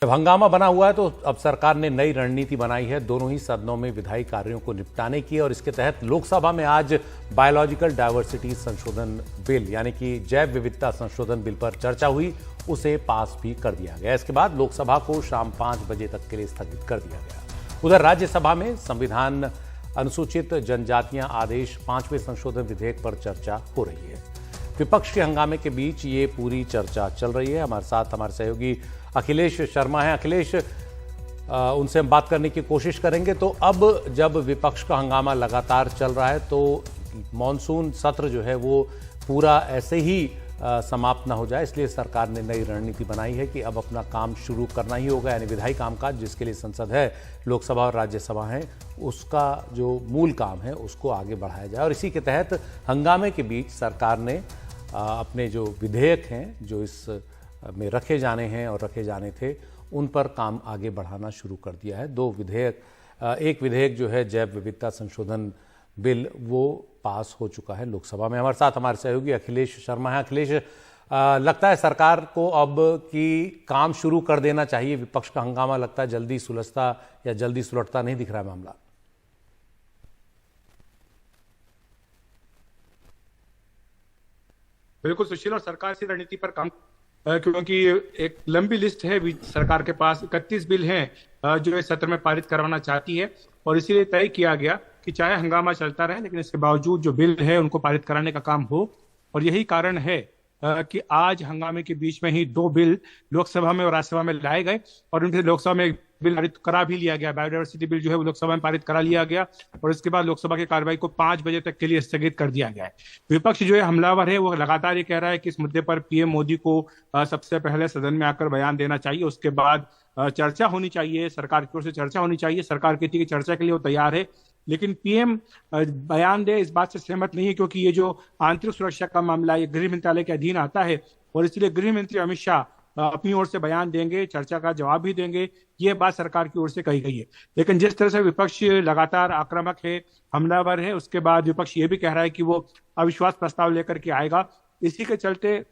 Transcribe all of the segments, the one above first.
जब हंगामा बना हुआ है तो अब सरकार ने नई रणनीति बनाई है दोनों ही सदनों में विधायी कार्यों को निपटाने की। और इसके तहत लोकसभा में आज बायोलॉजिकल डायवर्सिटी संशोधन बिल यानी कि जैव विविधता संशोधन बिल पर चर्चा हुई, उसे पास भी कर दिया गया। इसके बाद लोकसभा को शाम 5 बजे तक के लिए स्थगित कर दिया गया। उधर राज्यसभा में संविधान अनुसूचित जनजातियां आदेश 5वें संशोधन विधेयक पर चर्चा हो रही है। विपक्ष के हंगामे के बीच ये पूरी चर्चा चल रही है। हमारे साथ हमारे सहयोगी अखिलेश शर्मा हैं। अखिलेश, उनसे हम बात करने की कोशिश करेंगे। तो अब जब विपक्ष का हंगामा लगातार चल रहा है तो मॉनसून सत्र जो है वो पूरा ऐसे ही समाप्त ना हो जाए, इसलिए सरकार ने नई रणनीति बनाई है कि अब अपना काम शुरू करना ही होगा, यानी विधायी कामकाज जिसके लिए संसद है, लोकसभा और राज्यसभा है, उसका जो मूल काम है उसको आगे बढ़ाया जाए। और इसी के तहत हंगामे के बीच सरकार ने अपने जो विधेयक हैं जो इस में रखे जाने हैं और रखे जाने थे, उन पर काम आगे बढ़ाना शुरू कर दिया है। दो विधेयक, एक विधेयक जो है जैव विविधता संशोधन बिल, वो पास हो चुका है लोकसभा में। हमारे साथ हमारे सहयोगी अखिलेश शर्मा हैं। अखिलेश, लगता है सरकार को अब कि काम शुरू कर देना चाहिए। विपक्ष का हंगामा लगता है जल्दी सुलझता या जल्दी सुलझता नहीं दिख रहा है मामला। बिल्कुल सुशील, और सरकार इसी रणनीति पर काम क्योंकि एक लंबी लिस्ट है सरकार के पास, 31 बिल हैं जो इस सत्र में पारित करवाना चाहती है। और इसीलिए तय किया गया कि चाहे हंगामा चलता रहे लेकिन इसके बावजूद जो बिल है उनको पारित कराने का काम हो। और यही कारण है कि आज हंगामे के बीच में ही दो बिल लोकसभा में और राज्यसभा में लाए गए और उनके लोकसभा में एक बिल पारित करा भी लिया गया। बायोडायवर्सिटी बिल जो है वो लोकसभा में पारित करा लिया गया और इसके बाद लोकसभा की कार्रवाई को 5 बजे तक के लिए स्थगित कर दिया गया है। विपक्ष जो है हमलावर है, वो लगातार ये कह रहा है कि इस मुद्दे पर पीएम मोदी को सबसे पहले सदन में आकर बयान देना चाहिए, उसके बाद चर्चा होनी चाहिए, सरकार की ओर से चर्चा होनी चाहिए। सरकार कहती है कि चर्चा के लिए वो तैयार है, लेकिन पीएम बयान दे इस बात से सहमत नहीं है क्योंकि ये जो आंतरिक सुरक्षा का मामला है ये गृह मंत्रालय के अधीन आता है और इसलिए गृह मंत्री अमित शाह अपनी ओर से बयान देंगे, चर्चा का जवाब भी देंगे, ये बात सरकार की ओर से कही गई है। लेकिन जिस तरह से विपक्ष लगातार आक्रामक है, हमलावर है, उसके बाद विपक्ष ये भी कह रहा है कि वो अविश्वास प्रस्ताव लेकर के आएगा। इसी के चलते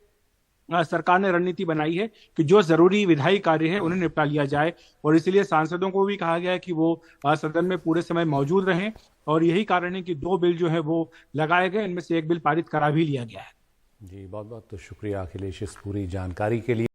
सरकार ने रणनीति बनाई है कि जो जरूरी विधायी कार्य है उन्हें निपटा लिया जाए और इसलिए सांसदों को भी कहा गया है कि वो सदन में पूरे समय मौजूद रहें। और यही कारण है कि दो बिल जो है वो लगाए गए, इनमें से एक बिल पारित करा भी लिया गया है। जी, बहुत बहुत शुक्रिया अखिलेश इस पूरी जानकारी के लिए।